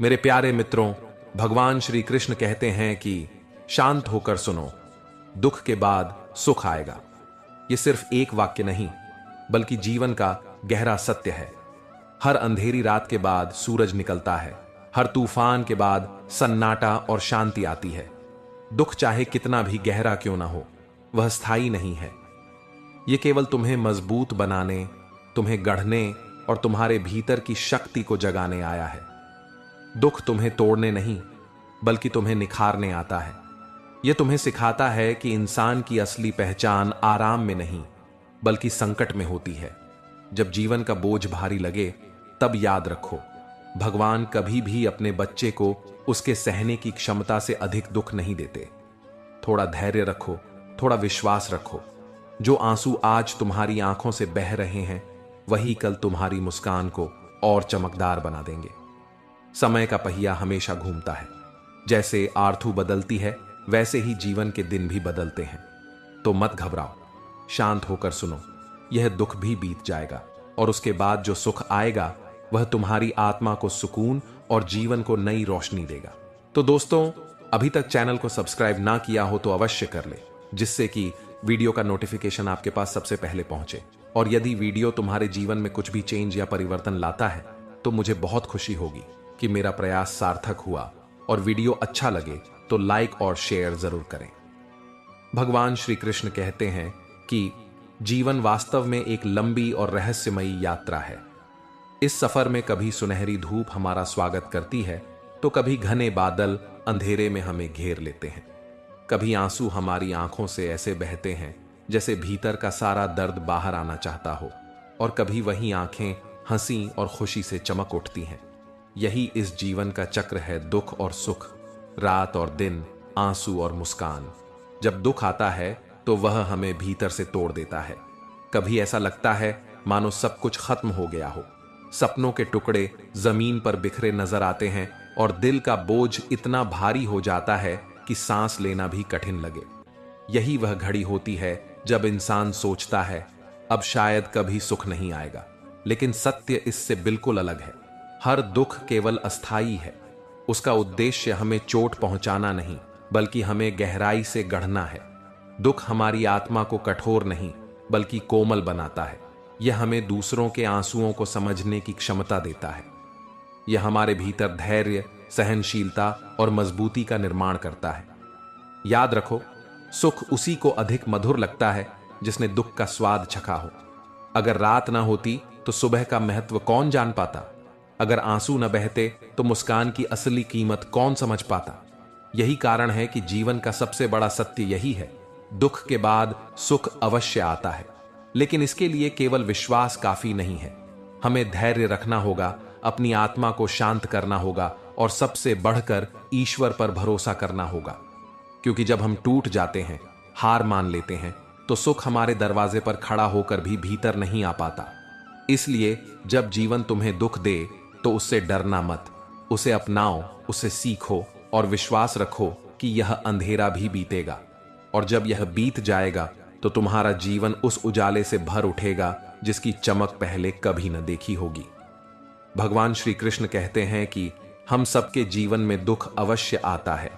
मेरे प्यारे मित्रों, भगवान श्री कृष्ण कहते हैं कि शांत होकर सुनो, दुख के बाद सुख आएगा। यह सिर्फ एक वाक्य नहीं, बल्कि जीवन का गहरा सत्य है। हर अंधेरी रात के बाद सूरज निकलता है, हर तूफान के बाद सन्नाटा और शांति आती है। दुख चाहे कितना भी गहरा क्यों ना हो, वह स्थायी नहीं है। यह केवल तुम्हें मजबूत बनाने, तुम्हें गढ़ने और तुम्हारे भीतर की शक्ति को जगाने आया है। दुख तुम्हें तोड़ने नहीं, बल्कि तुम्हें निखारने आता है। यह तुम्हें सिखाता है कि इंसान की असली पहचान आराम में नहीं, बल्कि संकट में होती है। जब जीवन का बोझ भारी लगे, तब याद रखो, भगवान कभी भी अपने बच्चे को उसके सहने की क्षमता से अधिक दुख नहीं देते। थोड़ा धैर्य रखो, थोड़ा विश्वास रखो। जो आंसू आज तुम्हारी आंखों से बह रहे हैं, वही कल तुम्हारी मुस्कान को और चमकदार बना देंगे। समय का पहिया हमेशा घूमता है। जैसे आर्थू बदलती है, वैसे ही जीवन के दिन भी बदलते हैं। तो मत घबराओ, शांत होकर सुनो। यह दुख भी बीत जाएगा और उसके बाद जो सुख आएगा, वह तुम्हारी आत्मा को सुकून और जीवन को नई रोशनी देगा। तो दोस्तों, अभी तक चैनल को सब्सक्राइब ना किया हो तो अवश्य कर ले, जिससे कि वीडियो का नोटिफिकेशन आपके पास सबसे पहले पहुंचे। और यदि वीडियो तुम्हारे जीवन में कुछ भी चेंज या परिवर्तन लाता है, तो मुझे बहुत खुशी होगी कि मेरा प्रयास सार्थक हुआ। और वीडियो अच्छा लगे तो लाइक और शेयर जरूर करें। भगवान श्री कृष्ण कहते हैं कि जीवन वास्तव में एक लंबी और रहस्यमयी यात्रा है। इस सफर में कभी सुनहरी धूप हमारा स्वागत करती है, तो कभी घने बादल अंधेरे में हमें घेर लेते हैं। कभी आंसू हमारी आंखों से ऐसे बहते हैं जैसे भीतर का सारा दर्द बाहर आना चाहता हो, और कभी वही आंखें हंसी और खुशी से चमक उठती हैं। यही इस जीवन का चक्र है, दुख और सुख, रात और दिन, आंसू और मुस्कान। जब दुख आता है तो वह हमें भीतर से तोड़ देता है। कभी ऐसा लगता है मानो सब कुछ खत्म हो गया हो। सपनों के टुकड़े जमीन पर बिखरे नजर आते हैं और दिल का बोझ इतना भारी हो जाता है कि सांस लेना भी कठिन लगे। यही वह घड़ी होती है जब इंसान सोचता है अब शायद कभी सुख नहीं आएगा। लेकिन सत्य इससे बिल्कुल अलग है। हर दुख केवल अस्थायी है। उसका उद्देश्य हमें चोट पहुंचाना नहीं, बल्कि हमें गहराई से गढ़ना है। दुख हमारी आत्मा को कठोर नहीं, बल्कि कोमल बनाता है। यह हमें दूसरों के आंसुओं को समझने की क्षमता देता है। यह हमारे भीतर धैर्य, सहनशीलता और मजबूती का निर्माण करता है। याद रखो, सुख उसी को अधिक मधुर लगता है जिसने दुख का स्वाद चखा हो। अगर रात ना होती तो सुबह का महत्व कौन जान पाता? अगर आंसू न बहते तो मुस्कान की असली कीमत कौन समझ पाता? यही कारण है कि जीवन का सबसे बड़ा सत्य यही है, दुख के बाद सुख अवश्य आता है। लेकिन इसके लिए केवल विश्वास काफी नहीं है। हमें धैर्य रखना होगा, अपनी आत्मा को शांत करना होगा और सबसे बढ़कर ईश्वर पर भरोसा करना होगा। क्योंकि जब हम टूट जाते हैं, हार मान लेते हैं, तो सुख हमारे दरवाजे पर खड़ा होकर भी भीतर नहीं आ पाता। इसलिए जब जीवन तुम्हें दुख दे तो उससे डरना मत, उसे अपनाओ, उसे सीखो और विश्वास रखो कि यह अंधेरा भी बीतेगा। और जब यह बीत जाएगा तो तुम्हारा जीवन उस उजाले से भर उठेगा जिसकी चमक पहले कभी न देखी होगी। भगवान श्री कृष्ण कहते हैं कि हम सबके जीवन में दुख अवश्य आता है।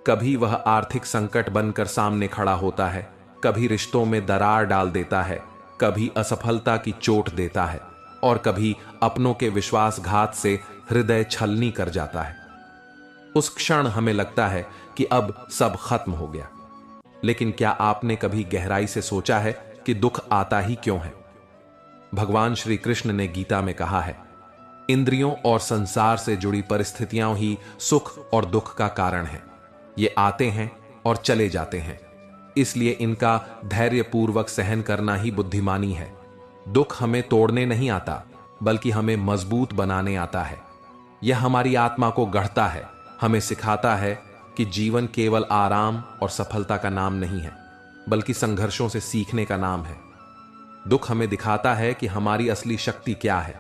कभी वह आर्थिक संकट बनकर सामने खड़ा होता है, कभी रिश्तों में दरार डाल देता है, कभी असफलता की चोट देता है, और कभी अपनों के विश्वासघात से हृदय छलनी कर जाता है। उस क्षण हमें लगता है कि अब सब खत्म हो गया। लेकिन क्या आपने कभी गहराई से सोचा है कि दुख आता ही क्यों है? भगवान श्री कृष्ण ने गीता में कहा है, इंद्रियों और संसार से जुड़ी परिस्थितियां ही सुख और दुख का कारण है। ये आते हैं और चले जाते हैं, इसलिए इनका धैर्यपूर्वक सहन करना ही बुद्धिमानी है। दुख हमें तोड़ने नहीं आता, बल्कि हमें मजबूत बनाने आता है। यह हमारी आत्मा को गढ़ता है, हमें सिखाता है कि जीवन केवल आराम और सफलता का नाम नहीं है, बल्कि संघर्षों से सीखने का नाम है। दुख हमें दिखाता है कि हमारी असली शक्ति क्या है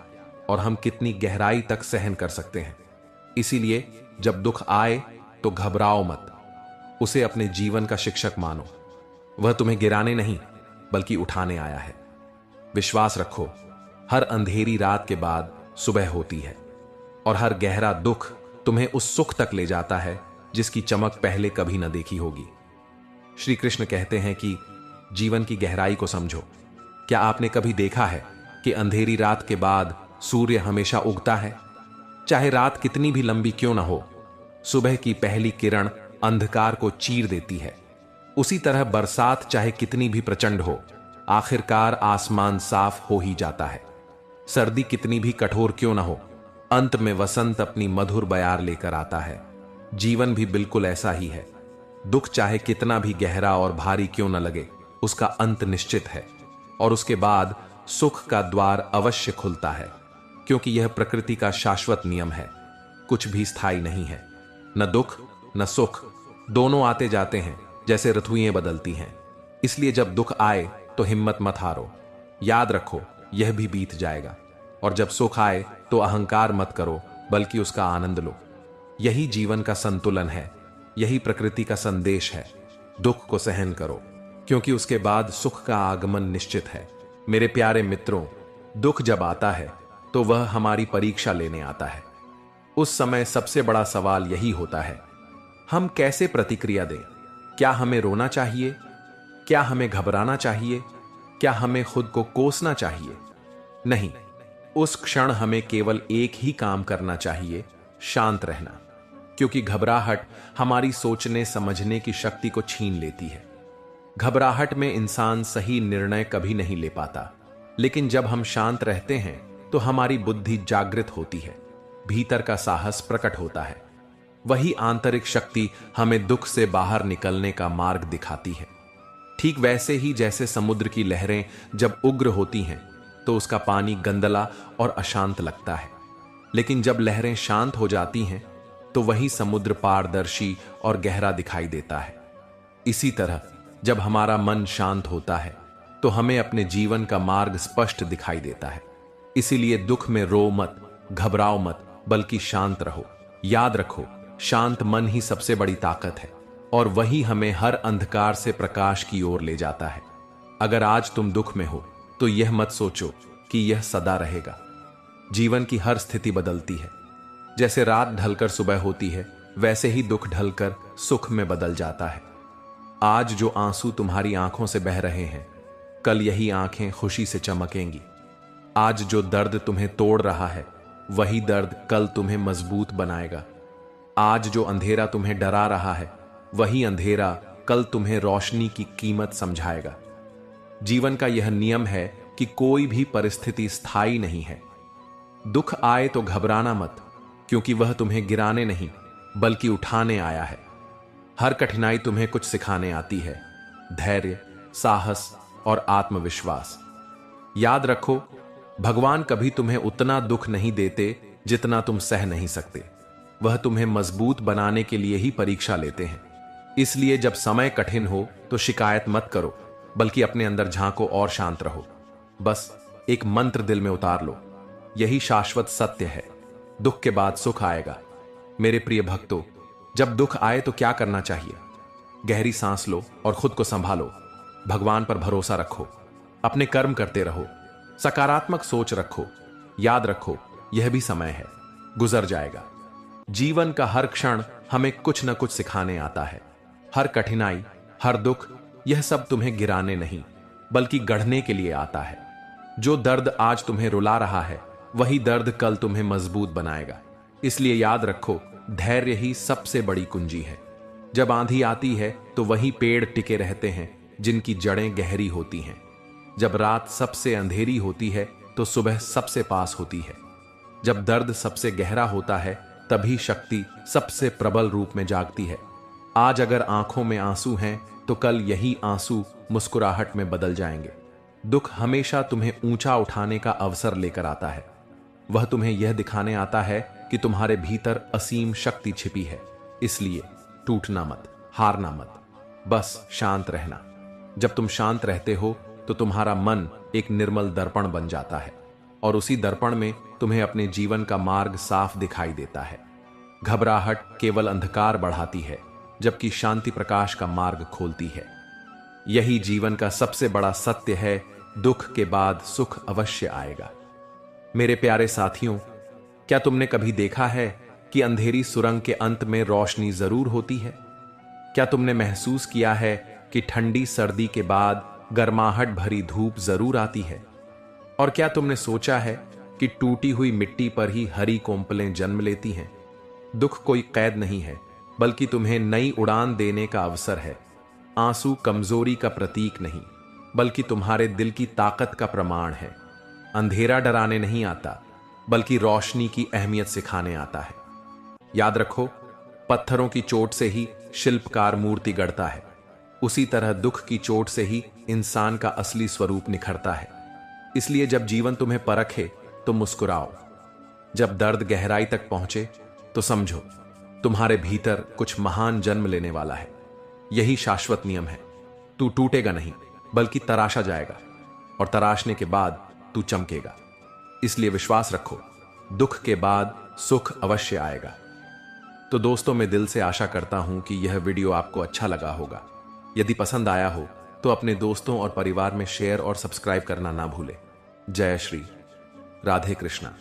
और हम कितनी गहराई तक सहन कर सकते हैं। इसीलिए जब दुख आए तो घबराओ मत, उसे अपने जीवन का शिक्षक मानो। वह तुम्हें गिराने नहीं, बल्कि उठाने आया है। विश्वास रखो, हर अंधेरी रात के बाद सुबह होती है और हर गहरा दुख तुम्हें उस सुख तक ले जाता है जिसकी चमक पहले कभी न देखी होगी। श्री कृष्ण कहते हैं कि जीवन की गहराई को समझो। क्या आपने कभी देखा है कि अंधेरी रात के बाद सूर्य हमेशा उगता है? चाहे रात कितनी भी लंबी क्यों ना हो, सुबह की पहली किरण अंधकार को चीर देती है। उसी तरह बरसात चाहे कितनी भी प्रचंड हो, आखिरकार आसमान साफ हो ही जाता है। सर्दी कितनी भी कठोर क्यों ना हो, अंत में वसंत अपनी मधुर बयार लेकर आता है। जीवन भी बिल्कुल ऐसा ही है। दुख चाहे कितना भी गहरा और भारी क्यों न लगे, उसका अंत निश्चित है और उसके बाद सुख का द्वार अवश्य खुलता है, क्योंकि यह प्रकृति का शाश्वत नियम है। कुछ भी स्थायी नहीं है। न दुख न सुख, दोनों आते जाते हैं जैसे ऋतुएं बदलती हैं। इसलिए जब दुख आए तो हिम्मत मत हारो। याद रखो, यह भी बीत जाएगा। और जब सुख आए तो अहंकार मत करो, बल्कि उसका आनंद लो। यही जीवन का संतुलन है, यही प्रकृति का संदेश है। दुख को सहन करो, क्योंकि उसके बाद सुख का आगमन निश्चित है। मेरे प्यारे मित्रों, दुख जब आता है तो वह हमारी परीक्षा लेने आता है। उस समय सबसे बड़ा सवाल यही होता है, हम कैसे प्रतिक्रिया दें? क्या हमें रोना चाहिए? क्या हमें घबराना चाहिए? क्या हमें खुद को कोसना चाहिए? नहीं, उस क्षण हमें केवल एक ही काम करना चाहिए, शांत रहना। क्योंकि घबराहट हमारी सोचने समझने की शक्ति को छीन लेती है। घबराहट में इंसान सही निर्णय कभी नहीं ले पाता। लेकिन जब हम शांत रहते हैं तो हमारी बुद्धि जागृत होती है, भीतर का साहस प्रकट होता है। वही आंतरिक शक्ति हमें दुख से बाहर निकलने का मार्ग दिखाती है। ठीक वैसे ही जैसे समुद्र की लहरें जब उग्र होती हैं तो उसका पानी गंदला और अशांत लगता है, लेकिन जब लहरें शांत हो जाती हैं तो वही समुद्र पारदर्शी और गहरा दिखाई देता है। इसी तरह जब हमारा मन शांत होता है तो हमें अपने जीवन का मार्ग स्पष्ट दिखाई देता है। इसीलिए दुख में रो मत, घबराओ मत, बल्कि शांत रहो। याद रखो, शांत मन ही सबसे बड़ी ताकत है और वही हमें हर अंधकार से प्रकाश की ओर ले जाता है। अगर आज तुम दुख में हो तो यह मत सोचो कि यह सदा रहेगा। जीवन की हर स्थिति बदलती है। जैसे रात ढलकर सुबह होती है, वैसे ही दुख ढलकर सुख में बदल जाता है। आज जो आंसू तुम्हारी आंखों से बह रहे हैं, कल यही आंखें खुशी से चमकेंगी। आज जो दर्द तुम्हें तोड़ रहा है, वही दर्द कल तुम्हें मजबूत बनाएगा। आज जो अंधेरा तुम्हें डरा रहा है, वही अंधेरा कल तुम्हें रोशनी की कीमत समझाएगा। जीवन का यह नियम है कि कोई भी परिस्थिति स्थायी नहीं है। दुख आए तो घबराना मत, क्योंकि वह तुम्हें गिराने नहीं बल्कि उठाने आया है। हर कठिनाई तुम्हें कुछ सिखाने आती है, धैर्य, साहस और आत्मविश्वास। याद रखो, भगवान कभी तुम्हें उतना दुख नहीं देते जितना तुम सह नहीं सकते। वह तुम्हें मजबूत बनाने के लिए ही परीक्षा लेते हैं। इसलिए जब समय कठिन हो तो शिकायत मत करो, बल्कि अपने अंदर झांको और शांत रहो। बस एक मंत्र दिल में उतार लो, यही शाश्वत सत्य है, दुख के बाद सुख आएगा। मेरे प्रिय भक्तों, जब दुख आए तो क्या करना चाहिए? गहरी सांस लो और खुद को संभालो। भगवान पर भरोसा रखो, अपने कर्म करते रहो, सकारात्मक सोच रखो। याद रखो, यह भी समय है, गुजर जाएगा। जीवन का हर क्षण हमें कुछ न कुछ सिखाने आता है। हर कठिनाई, हर दुख, यह सब तुम्हें गिराने नहीं बल्कि गढ़ने के लिए आता है। जो दर्द आज तुम्हें रुला रहा है, वही दर्द कल तुम्हें मजबूत बनाएगा। इसलिए याद रखो, धैर्य ही सबसे बड़ी कुंजी है। जब आंधी आती है तो वही पेड़ टिके रहते हैं जिनकी जड़ें गहरी होती हैं। जब रात सबसे अंधेरी होती है तो सुबह सबसे पास होती है। जब दर्द सबसे गहरा होता है, तभी शक्ति सबसे प्रबल रूप में जागती है। आज अगर आंखों में आंसू हैं तो कल यही आंसू मुस्कुराहट में बदल जाएंगे। दुख हमेशा तुम्हें ऊंचा उठाने का अवसर लेकर आता है। वह तुम्हें यह दिखाने आता है कि तुम्हारे भीतर असीम शक्ति छिपी है। इसलिए टूटना मत, हारना मत, बस शांत रहना। जब तुम शांत रहते हो तो तुम्हारा मन एक निर्मल दर्पण बन जाता है और उसी दर्पण में तुम्हें अपने जीवन का मार्ग साफ दिखाई देता है। घबराहट केवल अंधकार बढ़ाती है, जबकि शांति प्रकाश का मार्ग खोलती है। यही जीवन का सबसे बड़ा सत्य है, दुख के बाद सुख अवश्य आएगा। मेरे प्यारे साथियों, क्या तुमने कभी देखा है कि अंधेरी सुरंग के अंत में रोशनी जरूर होती है? क्या तुमने महसूस किया है कि ठंडी सर्दी के बाद गर्माहट भरी धूप जरूर आती है? और क्या तुमने सोचा है कि टूटी हुई मिट्टी पर ही हरी कोंपलें जन्म लेती हैं? दुख कोई कैद नहीं है, बल्कि तुम्हें नई उड़ान देने का अवसर है। आंसू कमजोरी का प्रतीक नहीं, बल्कि तुम्हारे दिल की ताकत का प्रमाण है। अंधेरा डराने नहीं आता, बल्कि रोशनी की अहमियत सिखाने आता है। याद रखो, पत्थरों की चोट से ही शिल्पकार मूर्ति गढ़ता है। उसी तरह दुख की चोट से ही इंसान का असली स्वरूप निखरता है। इसलिए जब जीवन तुम्हें परखे तो मुस्कुराओ। जब दर्द गहराई तक पहुंचे तो समझो, तुम्हारे भीतर कुछ महान जन्म लेने वाला है। यही शाश्वत नियम है। तू टूटेगा नहीं, बल्कि तराशा जाएगा, और तराशने के बाद तू चमकेगा। इसलिए विश्वास रखो, दुख के बाद सुख अवश्य आएगा। तो दोस्तों, मैं दिल से आशा करता हूं कि यह वीडियो आपको अच्छा लगा होगा। यदि पसंद आया हो तो अपने दोस्तों और परिवार में शेयर और सब्सक्राइब करना ना भूलें। जय श्री राधे कृष्णा।